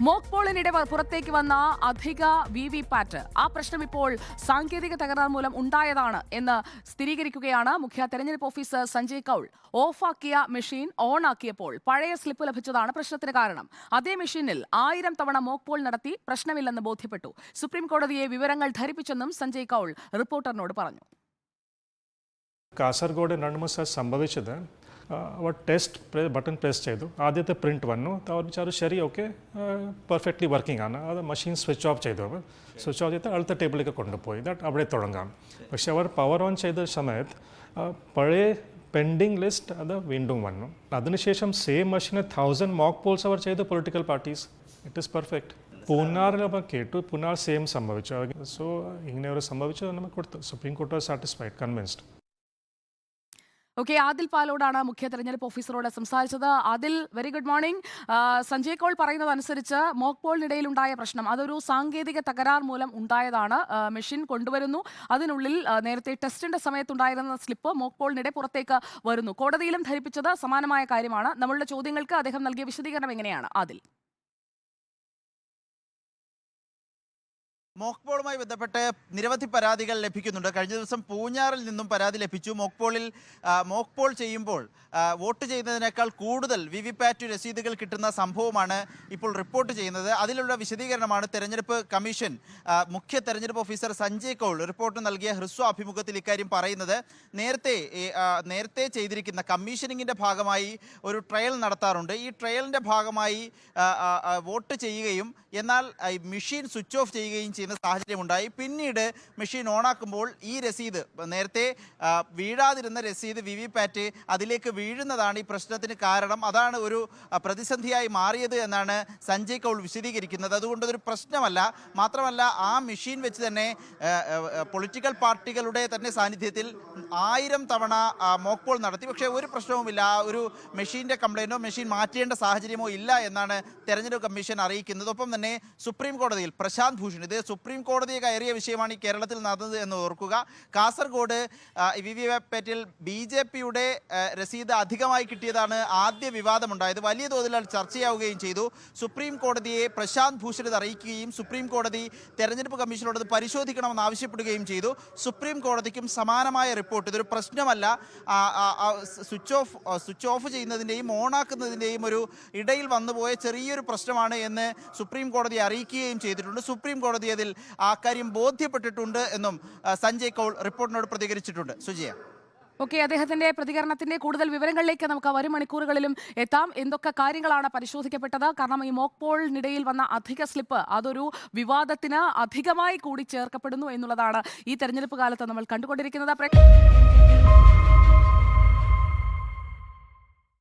Mock പോളിനിടെ പുറത്തേക്ക് വന്ന അധിക വിവിപാറ്റ് ആ പ്രശ്നം ഇപ്പോൾ സാങ്കേതിക തകരാർ മൂലം ഉണ്ടായതാണ് എന്ന് സ്ഥിരീകരിക്കുകയാണ് മുഖ്യ തെരഞ്ഞെടുപ്പ് ഓഫീസർ സഞ്ജയ് കൌൾ. ഓഫാക്കിയ മെഷീൻ ഓൺ ആക്കിയപ്പോൾ പഴയ സ്ലിപ്പ് ലഭിച്ചതാണ് പ്രശ്നത്തിന് കാരണം. അതേ മെഷീനിൽ 1000 തവണ മോക്ക് പോൾ നടത്തി പ്രശ്നമില്ലെന്ന് ബോധ്യപ്പെട്ടു. സുപ്രീം കോടതിയെ വിവരങ്ങൾ ധരിപ്പിച്ചെന്നും സഞ്ജയ് കൌൾ റിപ്പോർട്ടറിനോട് പറഞ്ഞു. കാസർഗോഡ് സംഭവിച്ചത് അവർ ടെസ്റ്റ് ബട്ടൺ പ്രസ് ചെയ്തു. ആദ്യത്തെ പ്രിൻറ്റ് വന്നു. അവർ വിചാരിച്ചു ശരി ഓക്കെ പെർഫെക്റ്റ്ലി വർക്കിംഗ് ആണ്. അത് മെഷീൻ സ്വിച്ച് ഓഫ് ചെയ്തു. സ്വിച്ച് ഓഫ് ചെയ്ത് അടുത്ത ടേബിളിലേക്ക് കൊണ്ടുപോയി. ദാറ്റ് അവിടെ തുടങ്ങാം. പക്ഷെ അവർ പവർ ഓൺ ചെയ്ത സമയത്ത് പഴയ പെൻഡിങ് ലിസ്റ്റ് അത് വീണ്ടും വന്നു. അതിനുശേഷം സെയിം മെഷീന് 1000 മോക്ക് പോൾസ് അവർ ചെയ്തു political parties. It is perfect. പൂനാറിൽ നമ്മൾ കേട്ടു, പൂനാർ സെയിം സംഭവിച്ചു. സോ ഇങ്ങനെ ഒരു സംഭവിച്ചു നമുക്ക് കൊടുത്തു. സുപ്രീം കോടതി സാറ്റിസ്ഫൈഡ്, കൺവിൻസ്ഡ്. ഓക്കെ, ആദിൽ പാലോടാണ് മുഖ്യ തെരഞ്ഞെടുപ്പ് ഓഫീസറോട് സംസാരിച്ചത്. Adil, very good morning. Sanjay Kaul പറയുന്നതനുസരിച്ച് മോക്ക് പോളിനിടയിൽ ഉണ്ടായ പ്രശ്നം അതൊരു സാങ്കേതിക തകരാർ മൂലം ഉണ്ടായതാണ്. മെഷീൻ കൊണ്ടുവരുന്നു, അതിനുള്ളിൽ നേരത്തെ ടെസ്റ്റിന്റെ സമയത്തുണ്ടായിരുന്ന സ്ലിപ്പ് മോക്ക് പോളിനിടെ പുറത്തേക്ക് വരുന്നു. കോടതിയിലും ധരിപ്പിച്ചത് സമാനമായ കാര്യമാണ്. നമ്മളുടെ ചോദ്യങ്ങൾക്ക് അദ്ദേഹം നൽകിയ വിശദീകരണം എങ്ങനെയാണ് ആദിൽ? മോക്ക് പോളുമായി ബന്ധപ്പെട്ട് നിരവധി പരാതികൾ ലഭിക്കുന്നുണ്ട്. കഴിഞ്ഞ ദിവസം പൂഞ്ഞാറിൽ നിന്നും പരാതി ലഭിച്ചു. മോക്ക് പോൾ ചെയ്യുമ്പോൾ വോട്ട് ചെയ്യുന്നതിനേക്കാൾ കൂടുതൽ വിവിപാറ്റ് രസീതുകൾ കിട്ടുന്ന സംഭവമാണ് ഇപ്പോൾ റിപ്പോർട്ട് ചെയ്യുന്നത്. അതിലുള്ള വിശദീകരണമാണ് തെരഞ്ഞെടുപ്പ് കമ്മീഷൻ മുഖ്യ തെരഞ്ഞെടുപ്പ് ഓഫീസർ സഞ്ജയ് കൌൾ റിപ്പോർട്ട് നൽകിയ ഹ്രസ്വ അഭിമുഖത്തിൽ ഇക്കാര്യം പറയുന്നത്. നേരത്തെ ചെയ്തിരിക്കുന്ന കമ്മീഷനിങ്ങിൻ്റെ ഭാഗമായി ഒരു ട്രയൽ നടത്താറുണ്ട്. ഈ ട്രയലിൻ്റെ ഭാഗമായി വോട്ട് ചെയ്യുകയും എന്നാൽ മെഷീൻ സ്വിച്ച് ഓഫ് ചെയ്യുകയും ചെയ്യുന്ന സാഹചര്യമുണ്ടായി. പിന്നീട് മെഷീൻ ഓണാക്കുമ്പോൾ ഈ രസീത്, നേരത്തെ വീഴാതിരുന്ന രസീത് വിവിപാറ്റ് അതിലേക്ക് വീഴുന്നതാണ് ഈ പ്രശ്നത്തിന് കാരണം. അതാണ് ഒരു പ്രതിസന്ധിയായി മാറിയത് എന്നാണ് സഞ്ജയ് കൌൾ വിശദീകരിക്കുന്നത്. അതുകൊണ്ട് അതൊരു പ്രശ്നമല്ല. മാത്രമല്ല, ആ മെഷീൻ വെച്ച് തന്നെ പൊളിറ്റിക്കൽ പാർട്ടികളുടെ തന്നെ സാന്നിധ്യത്തിൽ 1000 തവണ മോക്ക് പോൾ നടത്തി. പക്ഷേ ഒരു പ്രശ്നവുമില്ല. ആ ഒരു മെഷീൻ്റെ കംപ്ലൈൻറ്റോ മെഷീൻ മാറ്റേണ്ട സാഹചര്യമോ ഇല്ല എന്നാണ് തെരഞ്ഞെടുപ്പ് കമ്മീഷൻ അറിയിക്കുന്നത്. ഒപ്പം തന്നെ സുപ്രീം കോടതിയിൽ പ്രശാന്ത് ഭൂഷൺ, ഇത് സുപ്രീം കോടതിയെ കയറിയ വിഷയമാണ് ഈ കേരളത്തിൽ നടന്നത് എന്ന് ഓർക്കുക. കാസർഗോഡ് വിവിപാറ്റിൽ BJPയുടെ രസീത് അധികമായി കിട്ടിയതാണ് ആദ്യ വിവാദമുണ്ടായത്. വലിയ തോതിൽ ചർച്ചയാവുകയും ചെയ്തു. സുപ്രീം കോടതിയെ പ്രശാന്ത് ഭൂഷൺ ഇത് അറിയിക്കുകയും സുപ്രീം കോടതി തെരഞ്ഞെടുപ്പ് കമ്മീഷനോട് ഇത് പരിശോധിക്കണമെന്ന് ആവശ്യപ്പെടുകയും ചെയ്തു. സുപ്രീം കോടതിക്കും സമാനമായ റിപ്പോർട്ട്, ഇതൊരു പ്രശ്നമല്ല, സ്വിച്ച് ഓഫ് ചെയ്യുന്നതിൻ്റെയും ഓണാക്കുന്നതിൻ്റെയും ഒരു ഇടയിൽ വന്നുപോയ ചെറിയൊരു പ്രശ്നമാണ് എന്ന് സുപ്രീം കോടതി അറിയിക്കുകയും ചെയ്തിട്ടുണ്ട്. സുപ്രീം കോടതി അതിൽ ആ കാര്യം ബോധ്യപ്പെട്ടിട്ടുണ്ട് എന്നും സഞ്ജയ് കൌൾ റിപ്പോർട്ടിനോട് പ്രതികരിച്ചിട്ടുണ്ട്. സുജിയ. ഓക്കെ, അദ്ദേഹത്തിന്റെ പ്രതികരണത്തിന്റെ കൂടുതൽ വിവരങ്ങളിലേക്ക് നമുക്ക് വരും മണിക്കൂറുകളിലും എത്താം. എന്തൊക്കെ കാര്യങ്ങളാണ് പരിശോധിക്കപ്പെട്ടത്? കാരണം ഈ മോക്ക് പോളിനിടയിൽ വന്ന അധിക സ്ലിപ്പ് അതൊരു വിവാദത്തിന് അധികമായി കൂടി ചേർക്കപ്പെടുന്നു എന്നുള്ളതാണ് ഈ തെരഞ്ഞെടുപ്പ് കാലത്ത് നമ്മൾ കണ്ടുകൊണ്ടിരിക്കുന്നത്.